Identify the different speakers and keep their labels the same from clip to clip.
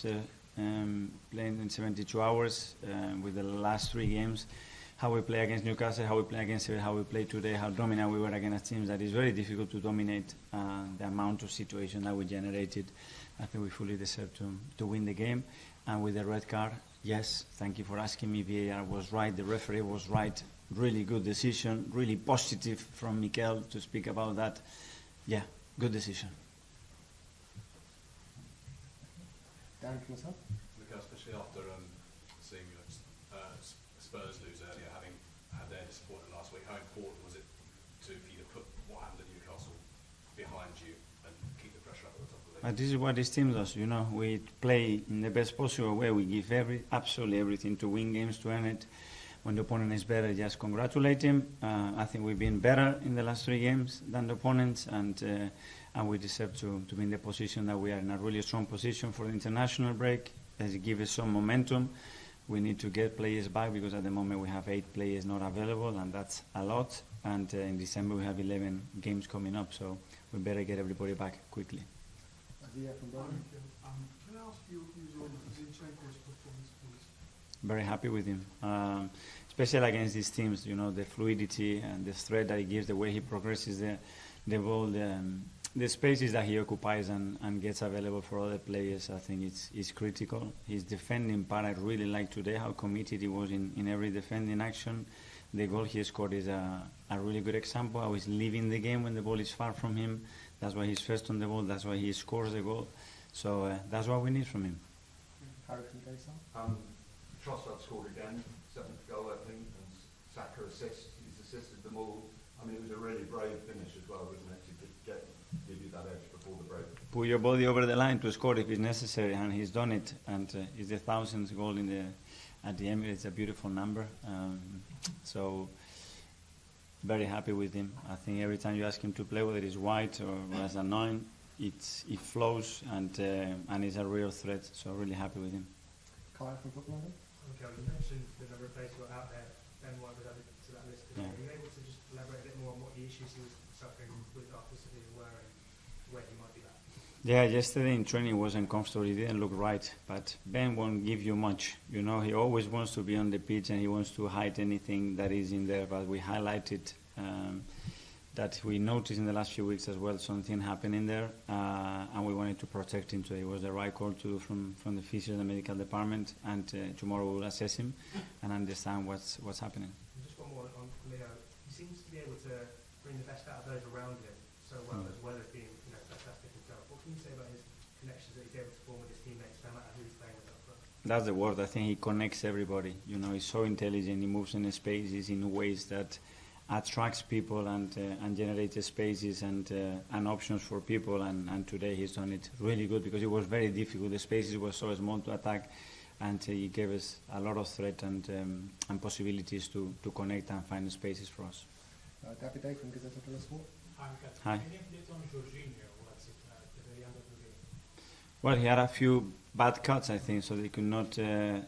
Speaker 1: after playing in 72 hours with the last 3 games. How we play against Newcastle, how we play against Sevilla, how we play today, how dominant we were against teams. That is very difficult to dominate the amount of situation that we generated. I think we fully deserve to win the game. And with the red card, yes, thank you for asking me. VAR was right, the referee was right. Really good decision, really positive from Mikel to speak about that. Yeah, good decision.
Speaker 2: Dan, from yourself?
Speaker 3: Mikel, especially after seeing Spurs lose earlier, having had their disappointment last week, how important was it for you to put what happened at Newcastle behind you and keep the pressure up at the top of the league?
Speaker 1: But this is what this team does, you know. We play in the best possible way. We give absolutely everything to win games, to earn it. When the opponent is better, just congratulate him. I think we've been better in the last 3 games than the opponents, and we deserve to be in the position that we are in, a really strong position for the international break. As it gives us some momentum. We need to get players back because at the moment we have 8 players not available, and that's a lot. And in December we have 11 games coming up, so we better get everybody back quickly.
Speaker 2: Can
Speaker 4: I ask you on Zinchenko's performance, please?
Speaker 1: Very happy with him, especially against these teams. You know, the fluidity and the threat that he gives, the way he progresses the ball, the spaces that he occupies and gets available for other players. I think it's critical. His defending part, I really like today how committed he was in every defending action. The goal he scored is a really good example. How he's leaving the game when the ball is far from him. That's why he's first on the ball. That's why he scores the goal. So that's what we need from him.
Speaker 2: Harry from Jason?
Speaker 5: Trossard scored again, 7th goal, I think, and Saka he's assisted them all. I mean, it was a really brave finish as well, wasn't it, to give you that edge before the break.
Speaker 1: Put your body over the line to score if it's necessary, and he's done it. And it's the 1000th goal at the Emirates, a beautiful number. So very happy with him. I think every time you ask him to play, whether it's white or as a 9, it flows and it's a real threat. So really happy with him.
Speaker 2: Kyle from Football?
Speaker 6: Okay, you mentioned the number of players who are out there. Ben White was added to that list.
Speaker 1: Yeah.
Speaker 6: Are you able to just elaborate a bit more on what the issues he was suffering with after Sevilla were and where he might be at?
Speaker 1: Yeah, yesterday in training wasn't comfortable. He didn't look right. But Ben won't give you much. You know, he always wants to be on the pitch and he wants to hide anything that is in there. But we highlighted that we noticed in the last few weeks as well something happening there, and we wanted to protect him today. It was the right call to do from the physio and the medical department, and tomorrow we'll assess him and understand what's happening.
Speaker 6: And just one more on Leo. He seems to be able to bring the best out of those around him so well, as well as being fantastic himself. What can you say about his connections that he's able to form with his teammates, no matter who he's playing with up front?
Speaker 1: That's the word. I think he connects everybody. You know, he's so intelligent. He moves in spaces in ways that attracts people and generates spaces and options for people. And today he's done it really good because it was very difficult. The spaces were so small to attack, and he gave us a lot of threat and possibilities to connect and find spaces for us.
Speaker 2: Davide from Gazzetta dello Sport?
Speaker 1: Hi.
Speaker 4: Any update on Jorginho? What's it at the end of the game?
Speaker 1: Well, he had a few bad cuts, I think, so they could not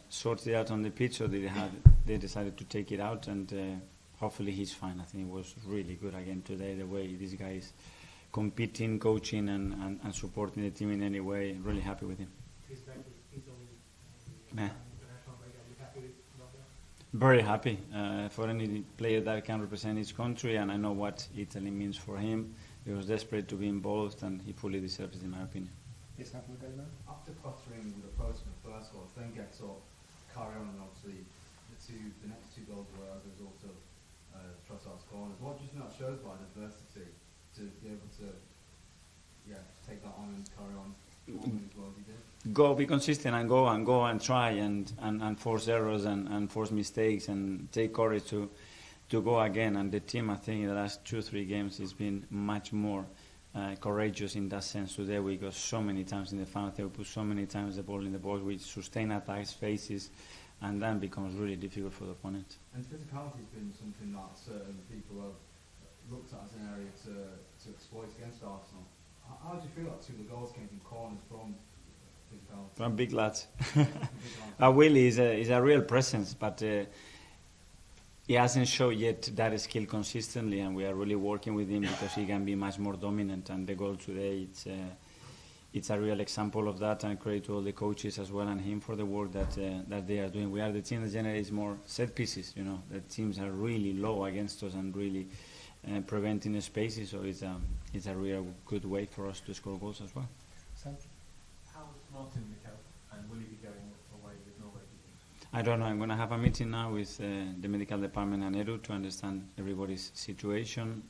Speaker 1: sort it out on the pitch, so they decided to take it out, and hopefully he's fine. I think it was really good again today, the way this guy is competing, coaching, and supporting the team in any way. Really happy with him.
Speaker 4: He's back with Italy.
Speaker 1: Yeah.
Speaker 4: International break. Are you happy about that?
Speaker 1: Very happy for any player that can represent his country, and I know what Italy means for him. He was desperate to be involved, and he fully deserves it, in my opinion.
Speaker 2: Yes, how can we go now?
Speaker 5: After cluttering with the post in the first goal, then gets up, carry on, and obviously the next 2 goals were as a result of Trossard's corners. What do you think that shows about adversity to be able to take that on and carry on as well as he did?
Speaker 1: Go, be consistent, and go and try and force errors and force mistakes and take courage to go again. And the team, I think, in the last 2-3 games has been much more courageous in that sense. Today we got so many times in the final third, we put so many times the ball in the box, we sustain attacks, faces, and then becomes really difficult for the opponent.
Speaker 5: And physicality has been something that certain people have looked at as an area to exploit against Arsenal. How do you feel that 2 of the goals came from corners from physicality?
Speaker 1: From big lads. Willie is a real presence, but he hasn't shown yet that skill consistently, and we are really working with him because he can be much more dominant. And the goal today, it's a real example of that, and credit to all the coaches as well and him for the work that they are doing. We are the team that generates more set pieces. You know, the teams are really low against us and really preventing spaces. So it's a real good way for us to score goals as well.
Speaker 2: Sam?
Speaker 7: How's Martin Mikel, and will he be going away with Norway?
Speaker 1: I don't know. I'm going to have a meeting now with the medical department and Edu to understand everybody's situation.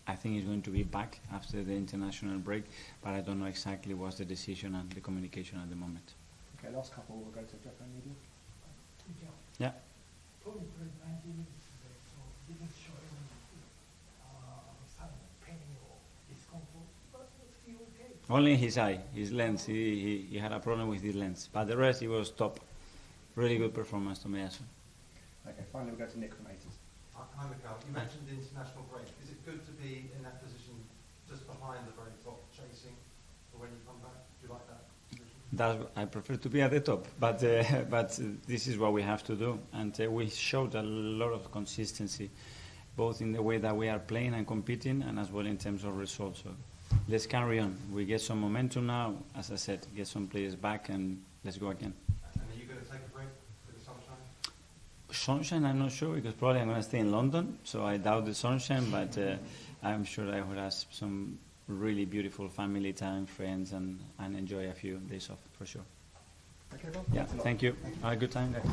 Speaker 1: I think he's going to be back after the international break, but I don't know exactly what's the decision and the communication at the moment.
Speaker 2: Okay, last couple, we'll go to Jeff and Media.
Speaker 1: Yeah.
Speaker 4: Probably played 90 minutes today, so didn't show any sign of pain or discomfort, but was he okay?
Speaker 1: Only his eye, his lens. He had a problem with his lens, but the rest he was top. Really good performance to me.
Speaker 2: Okay, finally we'll go to Nick from 80s.
Speaker 8: Hi, Mikel. You mentioned the international break. Is it good to be in that position just behind the very top, chasing for when you come back? Do you like that position?
Speaker 1: I prefer to be at the top, but this is what we have to do, and we showed a lot of consistency, both in the way that we are playing and competing, and as well in terms of results. So let's carry on. We get some momentum now, as I said, get some players back, and let's go again.
Speaker 8: And are you going to take a break for the sunshine?
Speaker 1: Sunshine, I'm not sure, because probably I'm going to stay in London, so I doubt the sunshine, but I'm sure I will have some really beautiful family time, friends, and enjoy a few days off, for sure.
Speaker 2: Okay, Bob.
Speaker 1: Yeah,
Speaker 2: Thanks a lot.
Speaker 1: thank you. Have a good time, guys.